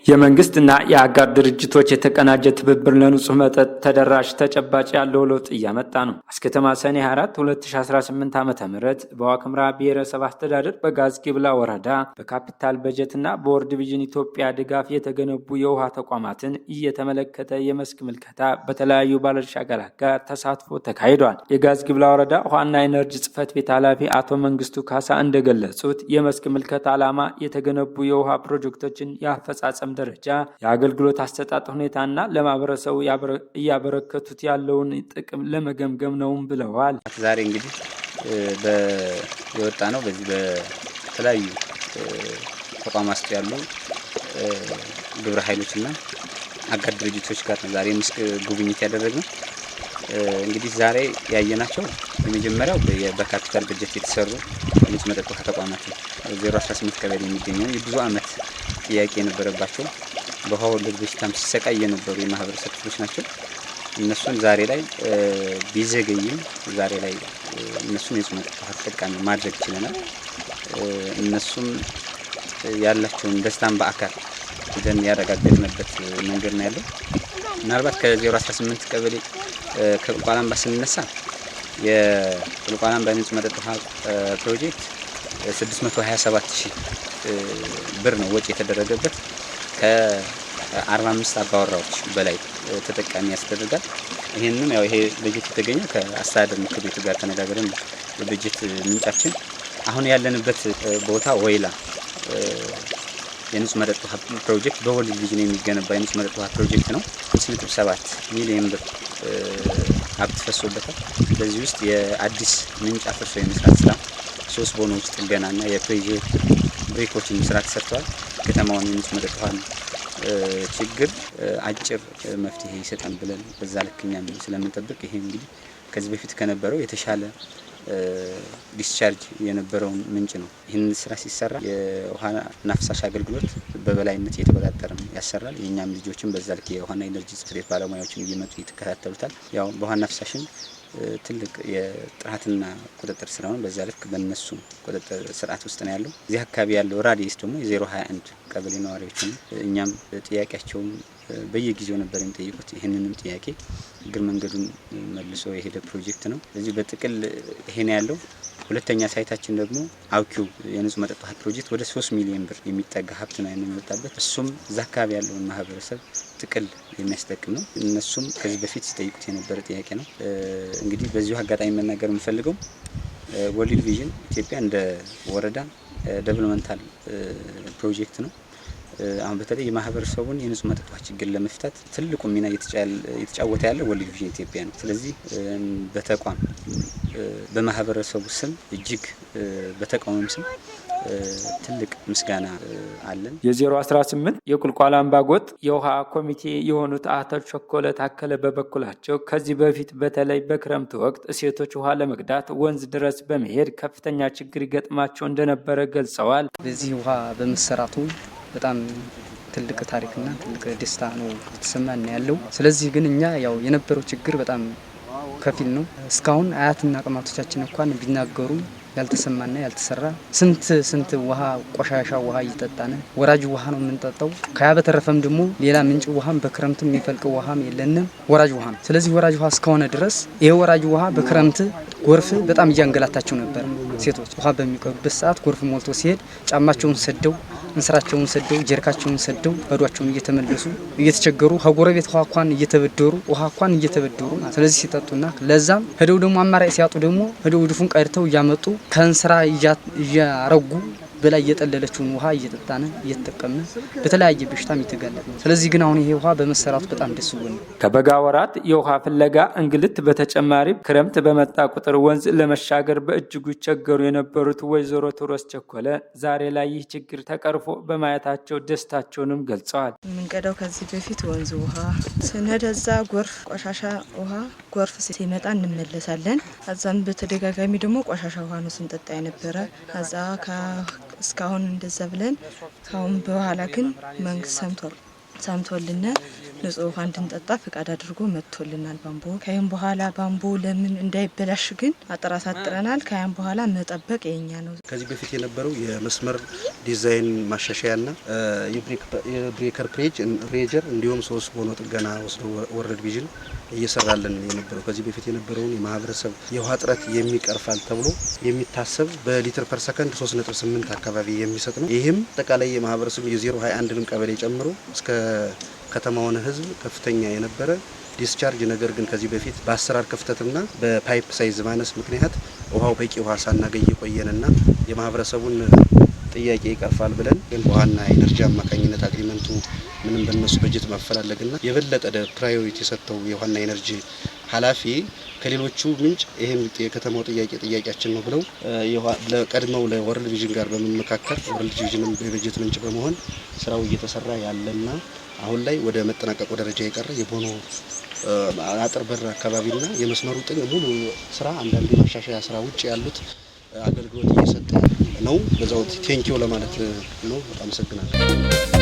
የመንግስትና የአጋር ድርጅቶች የተቀናጀ ትብብር ለንጹህ መጠጥ ተደራሽ ተጨባጭ ያለው ለውጥ እያመጣ ነው። አስከተማ ሰኔ 4 2018 ዓ.ም በዋክምራ ብሔረሰብ አስተዳደር በጋዝጊብላ ወረዳ በካፒታል በጀትና በወርልድ ቪዥን ኢትዮጵያ ድጋፍ የተገነቡ የውሃ ተቋማትን እየተመለከተ የመስክ ምልከታ በተለያዩ ባለድርሻ አካላት ጋር ተሳትፎ ተካሂዷል። የጋዝጊብላ ወረዳ ውሃና ኢነርጂ ጽሕፈት ቤት ኃላፊ አቶ መንግስቱ ካሳ እንደገለጹት የመስክ ምልከታ ዓላማ የተገነቡ የውሃ ፕሮጀክቶችን ያፈጻጸም ደረጃ የአገልግሎት አሰጣጥ ሁኔታና ለማህበረሰቡ እያበረከቱት ያለውን ጥቅም ለመገምገም ነው ብለዋል። ዛሬ እንግዲህ የወጣ ነው በዚህ በተለያዩ ተቋማት ውስጥ ያሉ ግብረ ኃይሎችና አጋር ድርጅቶች ጋር ዛሬ ምስክ ጉብኝት ያደረግነው። እንግዲህ ዛሬ ያየናቸው የመጀመሪያው በካፒታል በጀት የተሰሩ ንጹህ መጠጥ ውሃ ተቋማት 018 ቀበሌ የሚገኘው የብዙ ዓመት ጥያቄ የነበረባቸው በውሃ ወለድ በሽታም ሲሰቃይ የነበሩ የማህበረሰብ ክፍሎች ናቸው። እነሱን ዛሬ ላይ ቢዘገይም ዛሬ ላይ እነሱን የንጹህ መጠጥ ውሃ ተጠቃሚ ማድረግ ችለናል። እነሱም ያላቸውን ደስታን በአካል ሄደን ያረጋገጥንበት መንገድ ነው ያለው። ምናልባት ከ018 ቀበሌ ከቁልቋላምባ ስንነሳ የቁልቋላምባ ንጹህ መጠጥ ውሃ ፕሮጀክት 627,000 ብር ነው ወጪ የተደረገበት። ከ45 አባወራዎች በላይ ተጠቃሚ ያስደርጋል። ይሄንን ያው ይሄ በጀት የተገኘው ከአስተዳደር ምክር ቤቱ ጋር ተነጋግረን የበጀት ምንጫችን አሁን ያለንበት ቦታ ወይላ የንጹህ መጠጥ ውሃ ፕሮጀክት በወርልድ ቪዥን የሚገነባ የንጹህ መጠጥ ውሃ ፕሮጀክት ነው። 6.7 ሚሊዮን ብር ሀብት ፈሶበታል። በዚህ ውስጥ የአዲስ ምንጭ አፍርሶ የመስራት ስራ 3 ቦኖች ጥገናና የፕሬዠር ብሬኮችን ስራ ተሰርተዋል። ከተማውን የንጹህ መጠጥ ውሃ ችግር አጭር መፍትሄ ይሰጣል ብለን በዛ ልክኛም ስለምንጠብቅ ይሄ እንግዲህ ከዚህ በፊት ከነበረው የተሻለ ዲስቻርጅ የነበረውን ምንጭ ነው። ይህን ስራ ሲሰራ የውሃና ፍሳሽ አገልግሎት በበላይነት እየተቆጣጠረ ያሰራል። የኛም ልጆችን በዛ ልክ የውሃና ኢነርጂ ጽሕፈት ቤት ባለሙያዎችን እየመጡ ይተከታተሉታል። ያው በውሃና ፍሳሽን ትልቅ የጥራትና ቁጥጥር ስራውን በዛ ልክ በእነሱ ቁጥጥር ስርዓት ውስጥ ነው ያለው። እዚህ አካባቢ ያለው ራዲየስ ደግሞ የ021 ቀበሌ ነዋሪዎችን እኛም ጥያቄያቸውን በየጊዜው ነበር የሚጠይቁት። ይህንንም ጥያቄ እግር መንገዱን መልሶ የሄደ ፕሮጀክት ነው። ስለዚህ በጥቅል ይሄን ያለው። ሁለተኛ ሳይታችን ደግሞ አውኪው የንጹህ መጠጥ ውሃ ፕሮጀክት ወደ 3 ሚሊዮን ብር የሚጠጋ ሀብት ነው የሚመጣበት። እሱም እዛ አካባቢ ያለውን ማህበረሰብ ጥቅል የሚያስጠቅም ነው። እነሱም ከዚህ በፊት ሲጠይቁት የነበረ ጥያቄ ነው። እንግዲህ በዚሁ አጋጣሚ መናገር የምፈልገው ወርልድ ቪዥን ኢትዮጵያ እንደ ወረዳ ዴቨሎፕመንታል ፕሮጀክት ነው። አሁን በተለይ የማህበረሰቡን የንጹህ መጠጥ ውሃ ችግር ለመፍታት ትልቁ ሚና እየተጫወተ ያለው ወርልድ ቪዥን ኢትዮጵያ ነው። ስለዚህ በተቋም በማህበረሰቡ ስም እጅግ በተቋምም ስም ትልቅ ምስጋና አለን። የ018 የቁልቋላምባ ጎጥ የውሃ ኮሚቴ የሆኑት አቶ ቸኮለ ታከለ በበኩላቸው ከዚህ በፊት በተለይ በክረምት ወቅት ሴቶች ውሃ ለመቅዳት ወንዝ ድረስ በመሄድ ከፍተኛ ችግር ይገጥማቸው እንደነበረ ገልጸዋል። በዚህ ውሃ በመሰራቱ በጣም ትልቅ ታሪክና ትልቅ ደስታ ነው የተሰማን ያለው። ስለዚህ ግን እኛ ያው የነበረው ችግር በጣም ከፊል ነው። እስካሁን አያትና ቅማቶቻችን እንኳን ቢናገሩም ያልተሰማና ያልተሰራ ስንት ውሃ ቆሻሻ ውሃ እየጠጣን ወራጅ ውሃ ነው የምንጠጣው። ከያ በተረፈም ደግሞ ሌላ ምንጭ ውሃም በክረምት የሚፈልቅ ውሃም የለንም፣ ወራጅ ውሃ ነው። ስለዚህ ወራጅ ውሃ እስከሆነ ድረስ ይሄ ወራጅ ውሃ በክረምት ጎርፍ በጣም እያንገላታቸው ነበር። ሴቶች ውሃ በሚቀዱበት ሰዓት ጎርፍ ሞልቶ ሲሄድ ጫማቸውን ሰደው እንስራቸውን ሰደው ጀርካቸውን ሰደው ባዷቸውን እየተመለሱ እየተቸገሩ ከጎረቤት ውሃ እየተበደሩ ስለዚህ ሲጠጡና ለዛም ሄደው ደግሞ አማራጭ ሲያጡ ደግሞ ሄደው ድፉን ቀድተው እያመጡ ከእንስራ እያረጉ በላይ እየጠለለችውን ውሃ እየጠጣን እየተጠቀምን በተለያየ በሽታም እየተጋለጠ ነው። ስለዚህ ግን አሁን ይሄ ውሃ በመሰራቱ በጣም ደስ ብሎናል። ከበጋ ወራት የውሃ ፍለጋ እንግልት በተጨማሪ ክረምት በመጣ ቁጥር ወንዝ ለመሻገር በእጅጉ ይቸገሩ የነበሩት ወይዘሮ ቱሮስ ቸኮለ ዛሬ ላይ ይህ ችግር ተቀርፎ በማየታቸው ደስታቸውንም ገልጸዋል። የምንቀዳው ከዚህ በፊት ወንዝ ውሃ ስንሄድ እዛ ጎርፍ ቆሻሻ ውሃ ጎርፍ ሲመጣ እንመለሳለን። አዛም በተደጋጋሚ ደግሞ ቆሻሻ ውሃ ነው ስንጠጣ የነበረ። አዛ እስካሁን እንደዛ ብለን ካሁን በኋላ ግን መንግስት ሰምቶልን ንጹህ ውሃ እንድንጠጣ ፍቃድ አድርጎ መጥቶልናል ባምቦ። ከይም በኋላ ባምቦ ለምን እንዳይበላሽ ግን አጥራታጥረናል። ከያም በኋላ መጠበቅ የኛ ነው። ከዚህ በፊት የነበረው የመስመር ዲዛይን ማሻሻያና የብሬከር ፕሬጀር እንዲሁም 3 ቦኖ ጥገና ወስዶ ወርልድ ቪዥን እየሰራልን የነበረው ከዚህ በፊት የነበረውን የማህበረሰብ የውሃ እጥረት የሚቀርፋል ተብሎ የሚታሰብ በሊትር ፐር ሰከንድ 3.8 አካባቢ የሚሰጥ ነው። ይህም አጠቃላይ የማህበረሰብ የ021ንም ቀበሌ ጨምሮ እስከ ከተማውን ህዝብ ከፍተኛ የነበረ ዲስቻርጅ ነገር ግን ከዚህ በፊት በአሰራር ክፍተትና በፓይፕ ሳይዝ ማነስ ምክንያት ውሃው በቂ ውሃ ሳናገኝ ቆየንና የማህበረሰቡን ጥያቄ ይቀርፋል ብለን ግን በዋና ኢነርጂ አማካኝነት አግሪመንቱ ምንም በነሱ በጀት ማፈላለግና የበለጠ ፕራዮሪቲ ሰጥተው የዋና ኢነርጂ ኃላፊ ከሌሎቹ ምንጭ ይሄን የከተማው ጥያቄያችን ነው ብለው ለቀድመው ለወርልድ ቪዥን ጋር በመመካከር ወርልድ ቪዥንም በበጀት ምንጭ በመሆን ስራው እየተሰራ ያለና አሁን ላይ ወደ መጠናቀቁ ደረጃ የቀረ የቦኖ አጥር በር አካባቢና የመስመሩ ጥግ ሙሉ ስራ አንዳንድ ማሻሻያ ስራ ውጭ ያሉት አገልግሎት እየሰጠ ነው። በዛው ቴንኪው ለማለት ነው። በጣም አመሰግናለሁ።